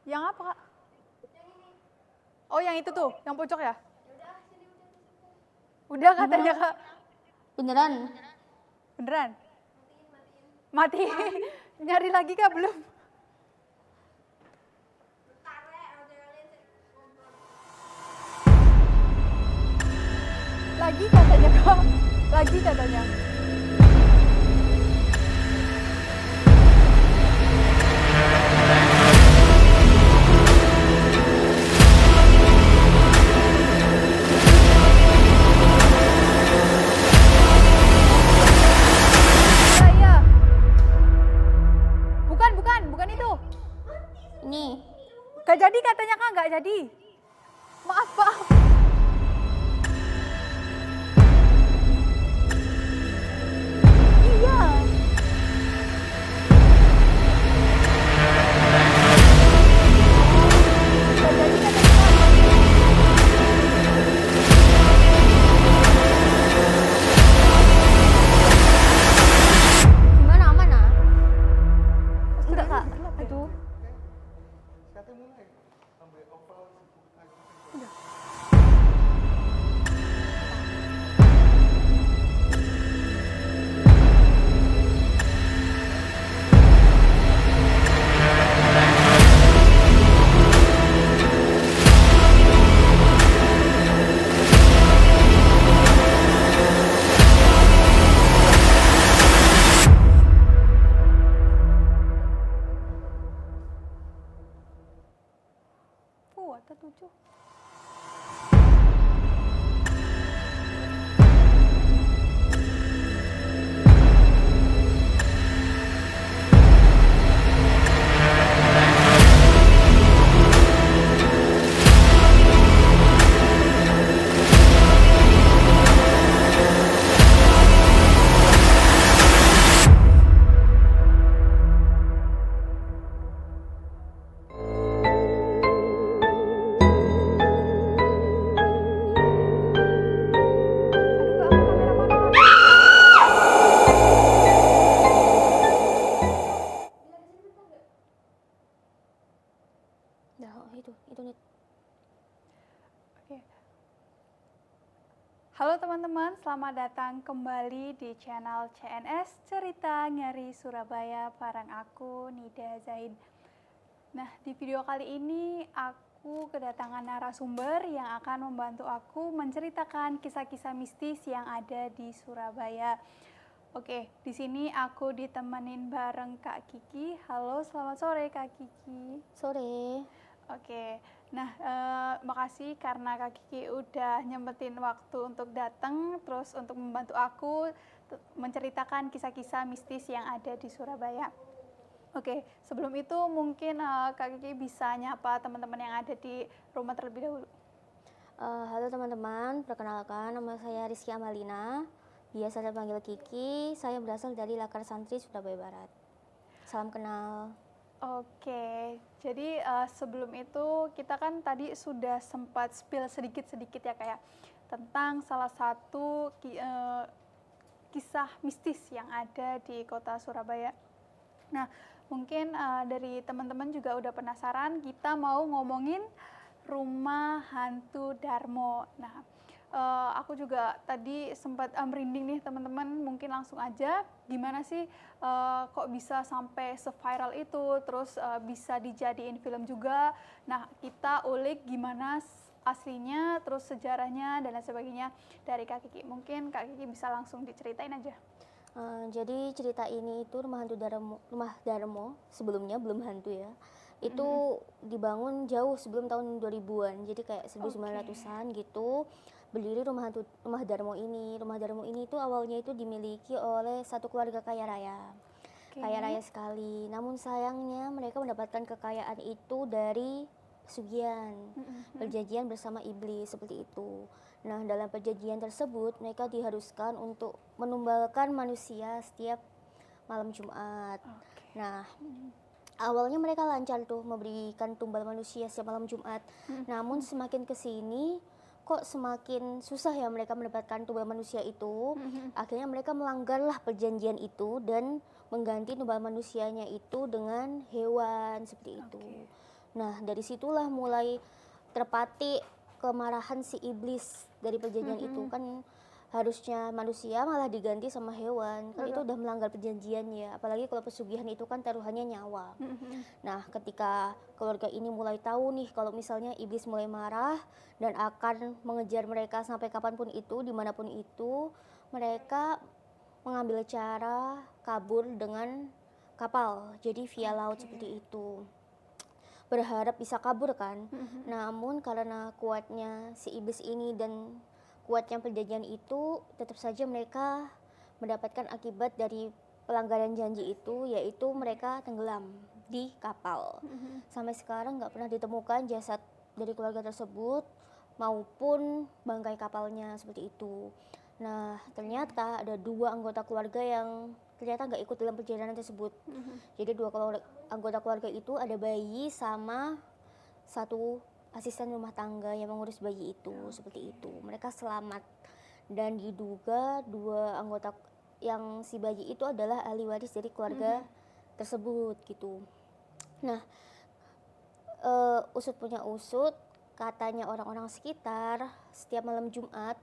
Yang apa, Kak? Oh, yang itu tuh, yang pojok ya? Udah katanya, Kak. Beneran? Beneran? Mati. Nyari lagi, Kak, belum? Lagi katanya, Kak. Lagi katanya. Iya, iya. Bukan itu. Ini. Gak jadi katanya, Kak, gak jadi. Maaf, Pak. Iya. Gak jadi katanya, Kak. Gimana, aman ah? Enggak, Kak. Aduh. Ada 7. Aduh, Kak, kamera mana, Kak? Dah, itu nih. Oke. Halo teman-teman, selamat datang kembali di channel CNS Cerita Nyari Surabaya bareng aku, Nida Zain. Nah, di video kali ini aku kedatangan narasumber yang akan membantu aku menceritakan kisah-kisah mistis yang ada di Surabaya. Oke, di sini aku ditemenin bareng Kak Kiki. Halo, selamat sore Kak Kiki. Sore. Oke, nah makasih karena Kak Kiki udah nyempetin waktu untuk datang, terus untuk membantu aku menceritakan kisah-kisah mistis yang ada di Surabaya. Oke, sebelum itu mungkin Kak Kiki bisa nyapa teman-teman yang ada di rumah terlebih dahulu. Halo teman-teman, perkenalkan nama saya Rizky Amalina. Biasa dipanggil Kiki. Saya berasal dari Lakar Santri Surabaya Barat. Salam kenal. Oke, jadi sebelum itu kita kan tadi sudah sempat spill sedikit-sedikit ya kayak tentang salah satu kisah mistis yang ada di kota Surabaya. Nah, mungkin dari teman-teman juga udah penasaran, kita mau ngomongin rumah hantu Darmo. Nah, aku juga tadi sempat merinding nih teman-teman, mungkin langsung aja gimana sih kok bisa sampai se-viral itu, terus bisa dijadiin film juga. Nah, kita ulik gimana aslinya, terus sejarahnya dan lain sebagainya dari Kak Kiki. Mungkin Kak Kiki bisa langsung diceritain aja. Jadi cerita ini itu rumah Darmo sebelumnya belum hantu ya. Itu dibangun jauh sebelum tahun 2000-an. Jadi kayak 1900-an gitu. Berdiri rumah Darmo ini. Rumah Darmo ini tuh awalnya itu dimiliki oleh satu keluarga kaya raya. Kaya raya sekali. Namun sayangnya mereka mendapatkan kekayaan itu dari pesugihan. Perjanjian bersama iblis seperti itu. Nah, dalam perjanjian tersebut mereka diharuskan untuk menumbalkan manusia setiap malam Jumat. Nah, awalnya mereka lancar tuh memberikan tumbal manusia setiap malam Jumat. Namun semakin kesini kok semakin susah ya mereka mendapatkan tumbal manusia itu. Akhirnya mereka melanggarlah perjanjian itu dan mengganti tumbal manusianya itu dengan hewan seperti itu. Nah, dari situlah mulai terpatik kemarahan si iblis dari perjanjian itu. Kan harusnya manusia malah diganti sama hewan. Kan itu Betul. udah melanggar perjanjian ya. Apalagi kalau pesugihan itu kan taruhannya nyawa. Nah, ketika keluarga ini mulai tahu nih kalau misalnya iblis mulai marah dan akan mengejar mereka sampai kapanpun itu, dimanapun itu, mereka mengambil cara kabur dengan kapal. Jadi via laut Oke. seperti itu. Berharap bisa kabur kan. Namun karena kuatnya si iblis ini dan kuatnya perjanjian itu, tetap saja mereka mendapatkan akibat dari pelanggaran janji itu, yaitu mereka tenggelam di kapal. Sampai sekarang nggak pernah ditemukan jasad dari keluarga tersebut maupun bangkai kapalnya seperti itu. Nah, ternyata ada 2 anggota keluarga yang ternyata nggak ikut dalam perjalanan tersebut. Jadi 2 anggota keluarga itu ada bayi sama 1 asisten rumah tangga yang mengurus bayi itu, seperti itu. Mereka selamat dan diduga 2 anggota yang si bayi itu adalah ahli waris dari keluarga tersebut gitu. Nah, usut punya usut, katanya orang-orang sekitar setiap malam Jumat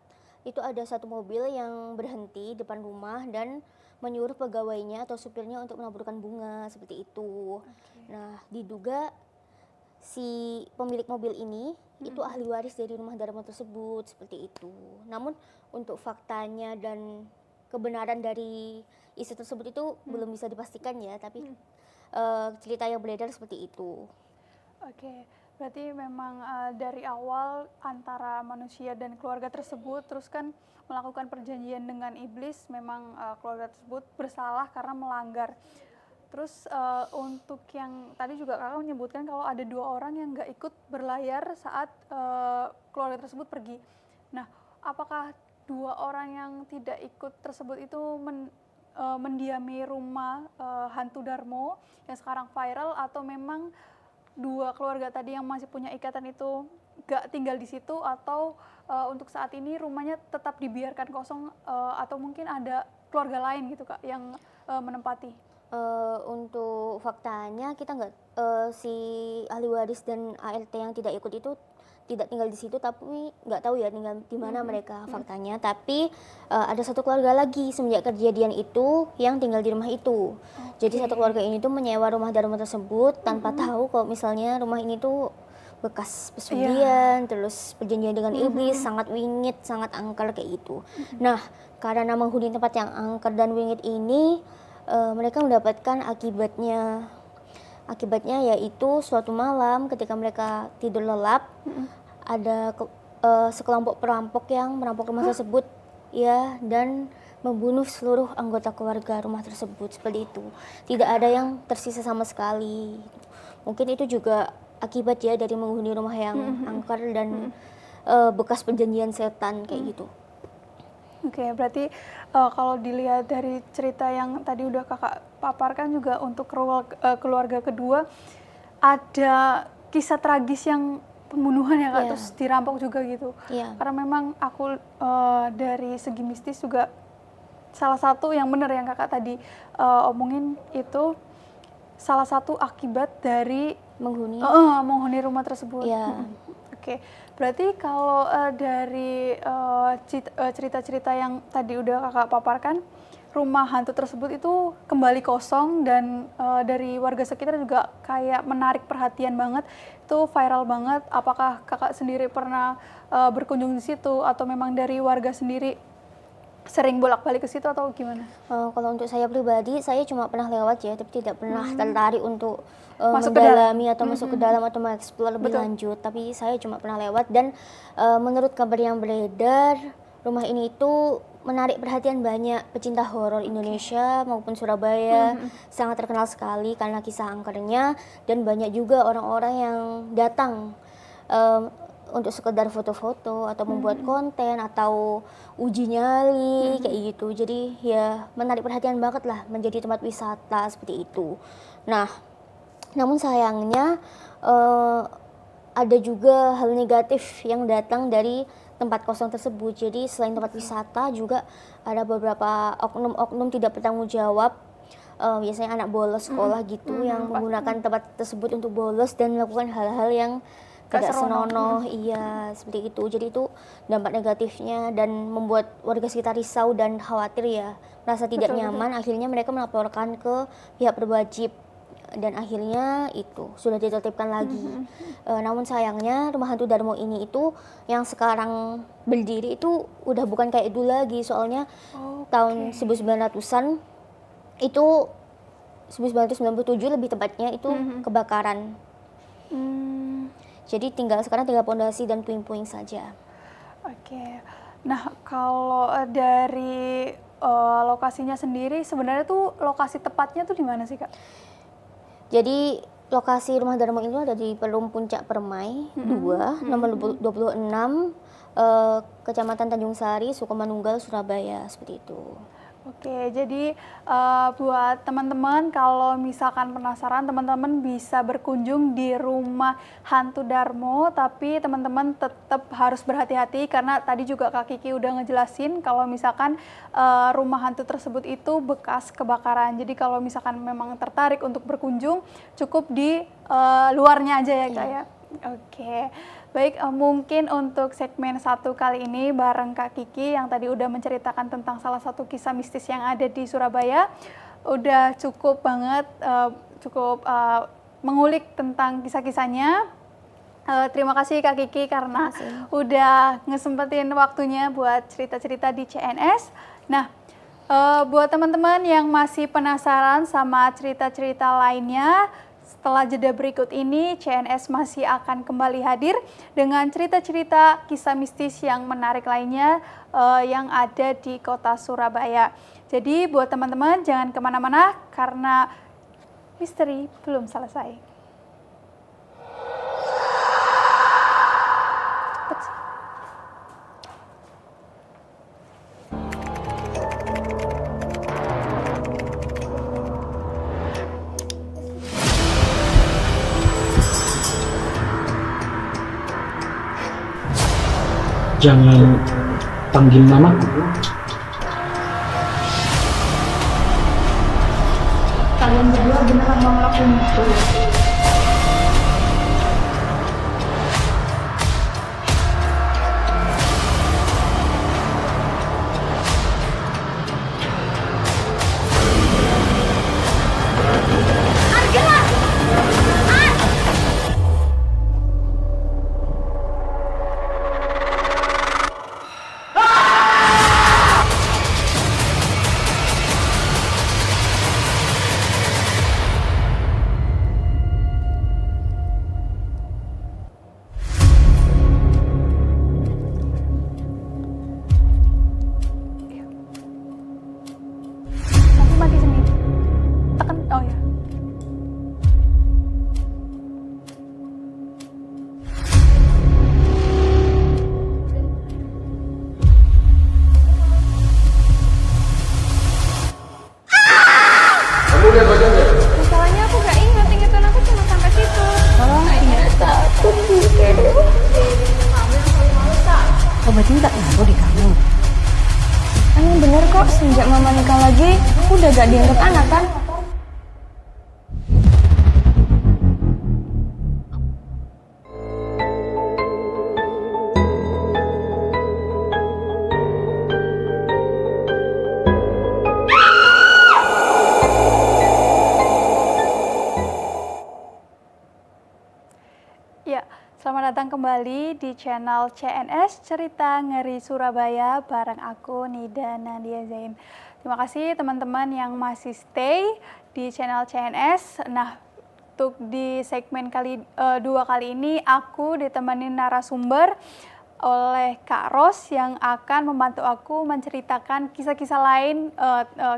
itu ada 1 mobil yang berhenti depan rumah dan menyuruh pegawainya atau supirnya untuk menaburkan bunga seperti itu. Nah, diduga si pemilik mobil ini itu ahli waris dari rumah Darmo tersebut seperti itu. Namun untuk faktanya dan kebenaran dari isu tersebut itu belum bisa dipastikan ya, tapi cerita yang beredar seperti itu. Oke, berarti memang dari awal antara manusia dan keluarga tersebut terus kan melakukan perjanjian dengan iblis, memang keluarga tersebut bersalah karena melanggar. Terus untuk yang tadi juga kakak menyebutkan kalau ada 2 orang yang nggak ikut berlayar saat keluarga tersebut pergi. Nah, apakah 2 orang yang tidak ikut tersebut itu mendiami rumah hantu Darmo yang sekarang viral, atau memang 2 keluarga tadi yang masih punya ikatan itu gak tinggal di situ, atau untuk saat ini rumahnya tetap dibiarkan kosong, atau mungkin ada keluarga lain gitu Kak yang menempati? Untuk faktanya kita nggak, si ahli waris dan ART yang tidak ikut itu tidak tinggal di situ, tapi nggak tahu ya tinggal di mana mereka faktanya. Tapi ada 1 keluarga lagi semenjak kejadian itu yang tinggal di rumah itu. Jadi 1 keluarga ini tuh menyewa rumah Darmo tersebut tanpa tahu kalau misalnya rumah ini tuh bekas pesugihan, terus perjanjian dengan iblis, sangat wingit, sangat angker kayak gitu. Nah, karena menghuni tempat yang angker dan wingit ini, mereka mendapatkan akibatnya yaitu suatu malam ketika mereka tidur lelap, ada sekelompok perampok yang merampok rumah tersebut ya, dan membunuh seluruh anggota keluarga rumah tersebut seperti itu. Tidak ada yang tersisa sama sekali. Mungkin itu juga akibat ya dari menghuni rumah yang angker dan bekas perjanjian setan kayak gitu. Oke, berarti kalau dilihat dari cerita yang tadi udah kakak paparkan juga untuk keluarga kedua, ada kisah tragis yang pembunuhan ya Kak, terus dirampok juga gitu. Karena memang aku dari segi mistis juga salah satu yang benar yang kakak tadi omongin itu salah satu akibat dari menghuni rumah tersebut. Oke, berarti kalau dari cerita-cerita yang tadi udah kakak paparkan, rumah hantu tersebut itu kembali kosong dan dari warga sekitar juga kayak menarik perhatian banget, itu viral banget. Apakah kakak sendiri pernah berkunjung di situ atau memang dari warga sendiri sering bolak-balik ke situ atau gimana? Kalau untuk saya pribadi, saya cuma pernah lewat ya, tapi tidak pernah tertarik untuk Masuk mendalami atau masuk ke dalam atau mengeksplor lebih lanjut. Tapi saya cuma pernah lewat dan menurut kabar yang beredar, rumah ini itu menarik perhatian banyak pecinta horor Indonesia maupun Surabaya. Sangat terkenal sekali karena kisah angkernya, dan banyak juga orang-orang yang datang untuk sekedar foto-foto atau membuat konten atau uji nyali kayak gitu. Jadi ya menarik perhatian banget lah, menjadi tempat wisata seperti itu. Nah, namun sayangnya ada juga hal negatif yang datang dari tempat kosong tersebut. Jadi selain tempat wisata juga ada beberapa oknum-oknum tidak bertanggung jawab biasanya anak bolos sekolah gitu yang menggunakan tempat tersebut untuk bolos dan melakukan hal-hal yang Gak tidak serono. senonoh. Iya, seperti itu. Jadi itu dampak negatifnya dan membuat warga sekitar risau dan khawatir ya, merasa tidak Betul, nyaman. Akhirnya mereka melaporkan ke pihak berwajib dan akhirnya itu sudah ditertibkan lagi. Namun sayangnya rumah hantu Darmo ini itu yang sekarang berdiri itu udah bukan kayak dulu lagi, soalnya tahun 1900-an itu 1997 lebih tepatnya itu kebakaran. Jadi sekarang tinggal pondasi dan puing-puing saja. Oke. Nah, kalau dari lokasinya sendiri sebenarnya tuh lokasi tepatnya tuh di mana sih, Kak? Jadi lokasi rumah Darmo itu ada di Perum Puncak Permai 2, nomor 26, Kecamatan Tanjung Sari, Sukomanunggal, Surabaya, seperti itu. Oke, jadi buat teman-teman kalau misalkan penasaran, teman-teman bisa berkunjung di rumah hantu Darmo, tapi teman-teman tetap harus berhati-hati karena tadi juga Kak Kiki udah ngejelasin kalau misalkan rumah hantu tersebut itu bekas kebakaran. Jadi kalau misalkan memang tertarik untuk berkunjung, cukup di luarnya aja ya Kak ya. Oke. Baik, mungkin untuk segmen 1 kali ini bareng Kak Kiki yang tadi udah menceritakan tentang salah satu kisah mistis yang ada di Surabaya. Udah cukup banget, cukup mengulik tentang kisah-kisahnya. Terima kasih Kak Kiki karena udah ngesempetin waktunya buat cerita-cerita di CNS. Nah, buat teman-teman yang masih penasaran sama cerita-cerita lainnya, setelah jeda berikut ini, CNS masih akan kembali hadir dengan cerita-cerita kisah mistis yang menarik lainnya yang ada di kota Surabaya. Jadi buat teman-teman jangan kemana-mana karena misteri belum selesai. Cepet sih. Jangan panggil namaku. Kalian berdua beneran mau ngelakuin itu? Nanti mati sendiri. Tekan, oh ya. Masalahnya aku gak ingat, ingatan aku cuma sampai situ. Obat ini tak ngaruh di kamu. Emang bener kok, sejak mama nikah lagi, aku udah gak dianggap anak kan? Ya, selamat datang kembali di channel CNS Cerita Ngeri Surabaya bareng aku Nida Nadia Zain. Terima kasih teman-teman yang masih stay di channel CNS. Nah, untuk di segmen dua kali ini aku ditemani narasumber oleh Kak Ros yang akan membantu aku menceritakan kisah-kisah lain,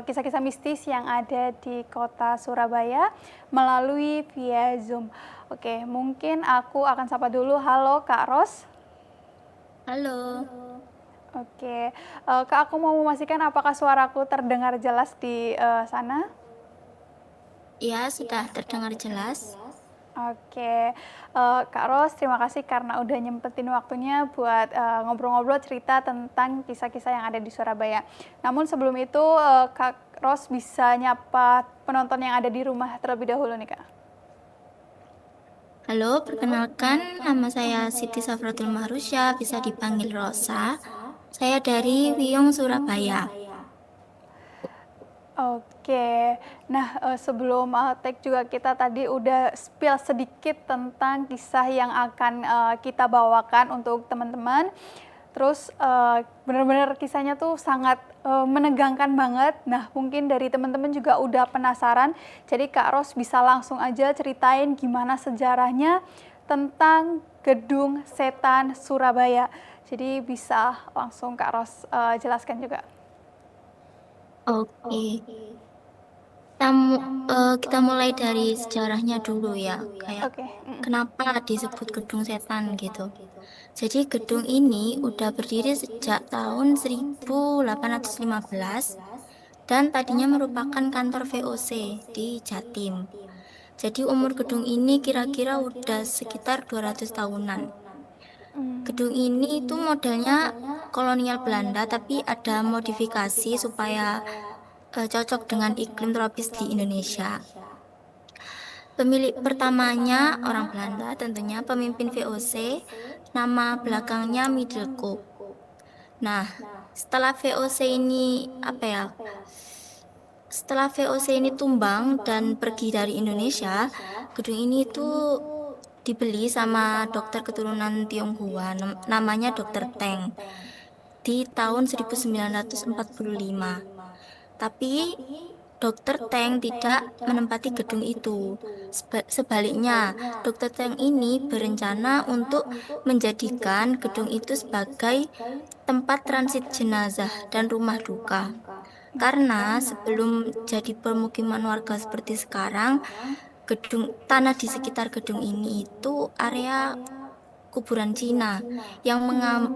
kisah-kisah mistis yang ada di kota Surabaya melalui via Zoom. Oke, mungkin aku akan sapa dulu. Halo Kak Ros. Halo. Oke, Kak, aku mau memastikan apakah suaraku terdengar jelas di sana? Ya, sudah terdengar jelas. Oke, Kak Ros, terima kasih karena udah nyempetin waktunya buat ngobrol-ngobrol cerita tentang kisah-kisah yang ada di Surabaya. Namun sebelum itu, Ros bisa nyapa penonton yang ada di rumah terlebih dahulu nih Kak. Halo, perkenalkan nama saya Siti Safratul Mahrusya, bisa dipanggil Rosa. Saya dari Wiyung, Surabaya. Oke, nah sebelum take juga kita tadi udah spill sedikit tentang kisah yang akan kita bawakan untuk teman-teman. Terus benar-benar kisahnya tuh sangat menegangkan banget. Nah mungkin dari teman-teman juga udah penasaran. Jadi Kak Ros bisa langsung aja ceritain gimana sejarahnya tentang Gedung Setan Surabaya. Jadi bisa langsung Kak Ros jelaskan juga. Oke, kita mulai dari sejarahnya dulu ya, kayak Oke. kenapa disebut Gedung Setan gitu. Jadi gedung ini udah berdiri sejak tahun 1815 dan tadinya merupakan kantor VOC di Jatim. Jadi umur gedung ini kira-kira udah sekitar 200 tahunan. Gedung ini itu modelnya kolonial Belanda tapi ada modifikasi supaya cocok dengan iklim tropis di Indonesia. Pemilik pertamanya orang Belanda, tentunya pemimpin VOC, nama belakangnya Middelkoop. Nah, setelah VOC ini setelah VOC ini tumbang dan pergi dari Indonesia, gedung ini tuh dibeli sama dokter keturunan Tionghoa, namanya Dokter Teng, di tahun 1945. Tapi Dokter Teng tidak menempati gedung itu. Sebaliknya, Dokter Teng ini berencana untuk menjadikan gedung itu sebagai tempat transit jenazah dan rumah duka. Karena sebelum jadi permukiman warga seperti sekarang, tanah di sekitar gedung ini itu area kuburan Cina yang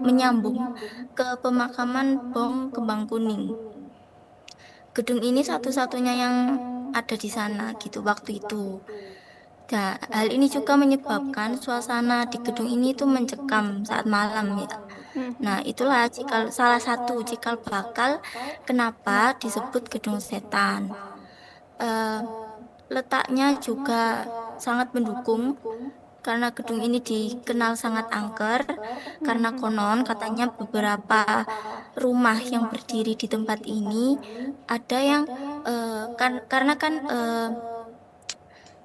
menyambung ke pemakaman Bong Kembang Kuning. Gedung ini satu-satunya yang ada di sana gitu waktu itu. Nah, hal ini juga menyebabkan suasana di gedung ini tuh mencekam saat malam ya. Nah, itulah salah satu cikal bakal kenapa disebut Gedung Setan. Letaknya juga sangat mendukung karena gedung ini dikenal sangat angker, karena konon katanya beberapa rumah yang berdiri di tempat ini ada yang karena kan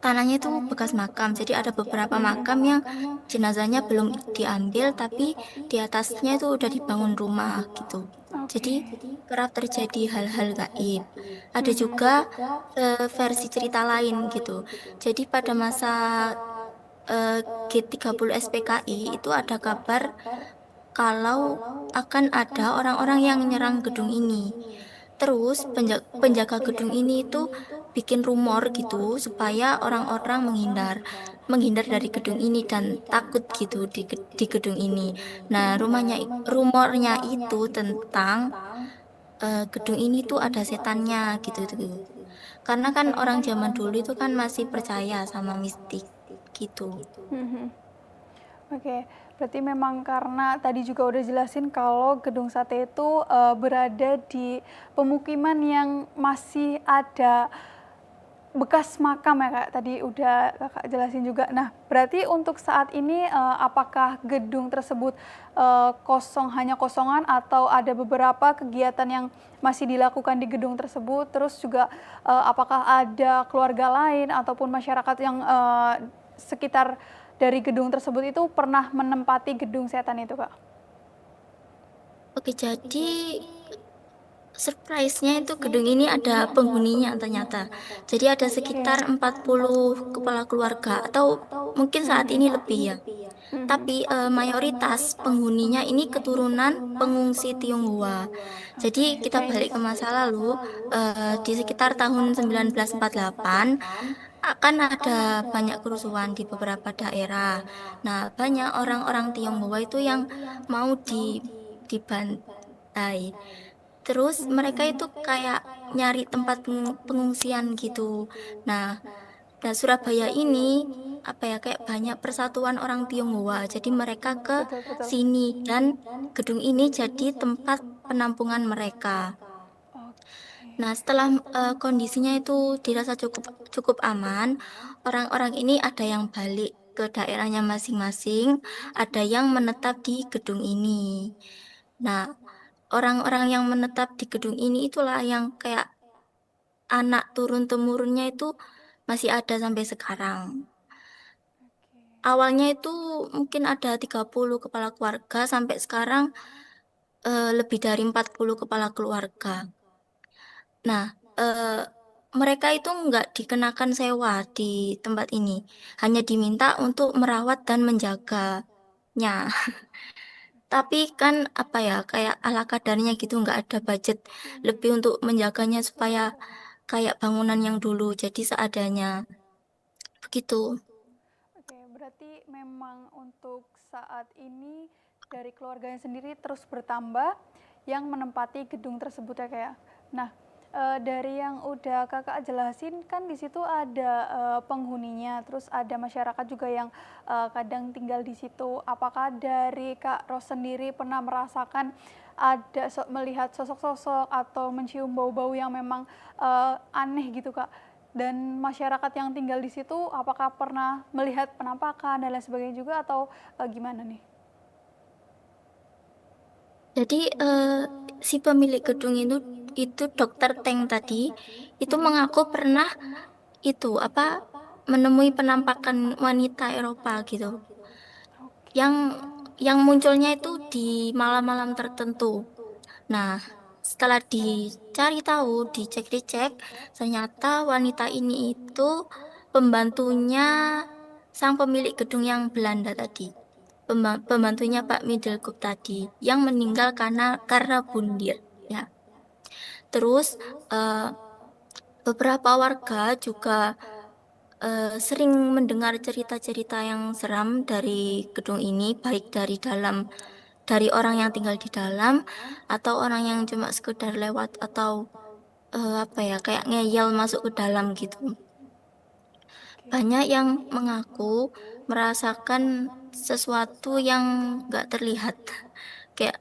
tanahnya itu bekas makam, jadi ada beberapa makam yang jenazahnya belum diambil tapi di atasnya itu udah dibangun rumah gitu. Jadi kerap terjadi hal-hal gaib. Ada juga versi cerita lain gitu. Jadi pada masa G30 SPKI itu ada kabar kalau akan ada orang-orang yang menyerang gedung ini. Terus penjaga gedung ini itu bikin rumor gitu supaya orang-orang menghindar dari gedung ini dan takut gitu di gedung ini. Nah, rumornya itu tentang gedung ini tuh ada setannya gitu tuh. Karena kan orang zaman dulu itu kan masih percaya sama mistik gitu. Oke, berarti memang karena tadi juga udah jelasin kalau Gedung Sate itu berada di pemukiman yang masih ada bekas makam ya Kak, tadi udah Kakak jelasin juga. Nah, berarti untuk saat ini apakah gedung tersebut hanya kosongan atau ada beberapa kegiatan yang masih dilakukan di gedung tersebut? Terus juga apakah ada keluarga lain ataupun masyarakat yang sekitar dari gedung tersebut itu pernah menempati Gedung Setan itu Kak? Oke, jadi surprise-nya itu gedung ini ada penghuninya ternyata. Jadi ada sekitar 40 kepala keluarga atau mungkin saat ini lebih ya. Tapi mayoritas penghuninya ini keturunan pengungsi Tionghoa. Jadi kita balik ke masa lalu, di sekitar tahun 1948 akan ada banyak kerusuhan di beberapa daerah. Nah, banyak orang-orang Tionghoa itu yang mau dibantai. Terus mereka itu kayak nyari tempat pengungsian gitu. Nah, Surabaya ini kayak banyak persatuan orang Tionghoa. Jadi mereka ke sini dan gedung ini jadi tempat penampungan mereka. Nah, setelah kondisinya itu dirasa cukup cukup aman, orang-orang ini ada yang balik ke daerahnya masing-masing, ada yang menetap di gedung ini. Nah, orang-orang yang menetap di gedung ini itulah yang kayak anak turun-temurunnya itu masih ada sampai sekarang. Awalnya itu mungkin ada 30 kepala keluarga, sampai sekarang lebih dari 40 kepala keluarga. Nah, mereka itu nggak dikenakan sewa di tempat ini, hanya diminta untuk merawat dan menjaganya. Tapi kan apa ya, kayak ala kadarnya gitu, nggak ada budget lebih untuk menjaganya supaya kayak bangunan yang dulu, jadi seadanya. Begitu. Oke, berarti memang untuk saat ini dari keluarganya sendiri terus bertambah yang menempati gedung tersebut ya kayak. Nah, dari yang udah kakak jelasin kan di situ ada penghuninya, terus ada masyarakat juga yang kadang tinggal di situ. Apakah dari Kak Ros sendiri pernah merasakan ada melihat sosok-sosok atau mencium bau-bau yang memang aneh gitu Kak? Dan masyarakat yang tinggal di situ apakah pernah melihat penampakan dan lain sebagainya juga atau gimana nih? Jadi si pemilik gedung itu Dokter Teng tadi itu mengaku pernah itu apa menemui penampakan wanita Eropa gitu. Yang yang munculnya itu di malam-malam tertentu. Nah, setelah dicari tahu, dicek-dicek, ternyata wanita ini itu pembantunya sang pemilik gedung yang Belanda tadi. Pembantunya Pak Middelkoop tadi yang meninggal karena bunuh ya. Terus eh, beberapa warga juga sering mendengar cerita-cerita yang seram dari gedung ini, baik dari orang yang tinggal di dalam atau orang yang cuma sekedar lewat atau apa ya kayak ngeyel masuk ke dalam gitu. Banyak yang mengaku merasakan sesuatu yang nggak terlihat, kayak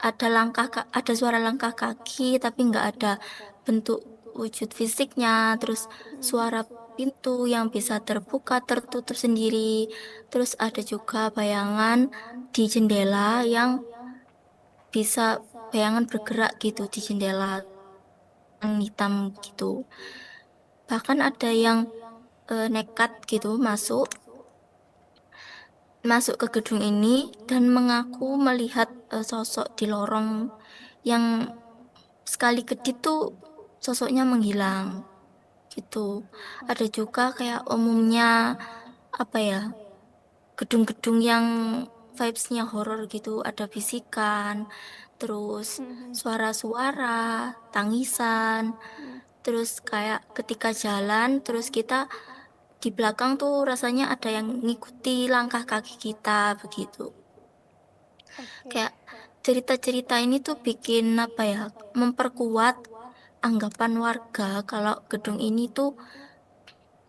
ada suara langkah kaki tapi nggak ada bentuk wujud fisiknya, terus suara pintu yang bisa terbuka tertutup sendiri, terus ada juga bayangan di jendela yang bisa bayangan bergerak gitu di jendela yang hitam gitu. Bahkan ada yang nekat gitu masuk ke gedung ini dan mengaku melihat sosok di lorong yang sekali kedip tuh sosoknya menghilang gitu. Ada juga kayak umumnya apa ya, gedung-gedung yang vibes-nya horor gitu, ada bisikan, terus suara-suara, tangisan, terus kayak ketika jalan, terus kita di belakang tuh rasanya ada yang ngikuti langkah kaki kita begitu. Oke. Kayak cerita-cerita ini tuh bikin apa ya, memperkuat anggapan warga kalau gedung ini tuh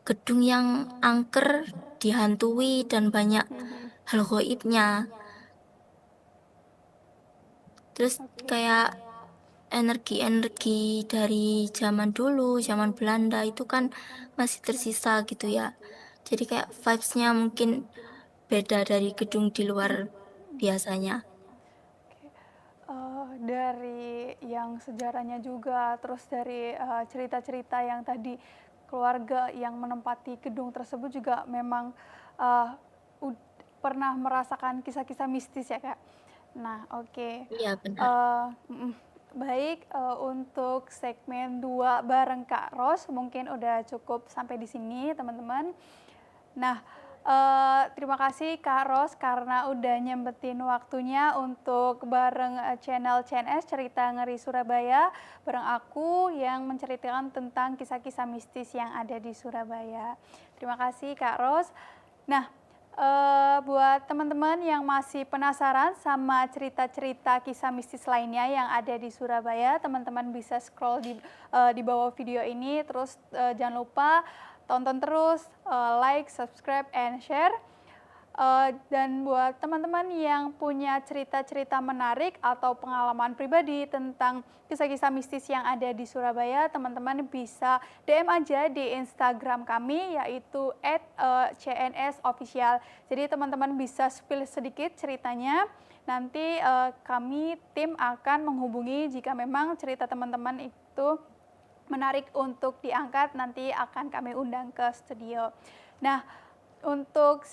gedung yang angker, dihantui dan banyak hal gaibnya. Terus kayak energi-energi dari zaman dulu, zaman Belanda itu kan masih tersisa gitu ya. Jadi kayak vibes-nya mungkin beda dari gedung di luar biasanya. Dari yang sejarahnya juga, terus dari cerita-cerita yang tadi keluarga yang menempati gedung tersebut juga memang uh, pernah merasakan kisah-kisah mistis ya Kak. Nah, oke. Iya benar. Baik, untuk segmen 2 bareng Kak Ros mungkin udah cukup sampai di sini teman-teman. Nah, terima kasih Kak Ros karena udah nyempetin waktunya untuk bareng channel CNS Cerita Ngeri Surabaya, bareng aku yang menceritakan tentang kisah-kisah mistis yang ada di Surabaya. Terima kasih Kak Ros. Nah, buat teman-teman yang masih penasaran sama cerita-cerita kisah mistis lainnya yang ada di Surabaya, teman-teman bisa scroll di bawah video ini. Terus jangan lupa tonton terus, like, subscribe, and share. Dan buat teman-teman yang punya cerita-cerita menarik atau pengalaman pribadi tentang kisah-kisah mistis yang ada di Surabaya, teman-teman bisa DM aja di Instagram kami, yaitu @cns_official. Jadi teman-teman bisa spill sedikit ceritanya. Nanti kami tim akan menghubungi jika memang cerita teman-teman itu menarik untuk diangkat, nanti akan kami undang ke studio. Nah, untuk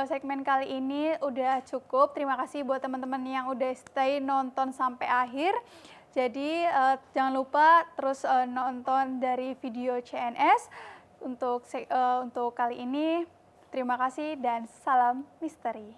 segmen kali ini udah cukup. Terima kasih buat teman-teman yang udah stay nonton sampai akhir. Jadi jangan lupa terus nonton dari video CNS. Untuk kali ini, terima kasih dan salam misteri.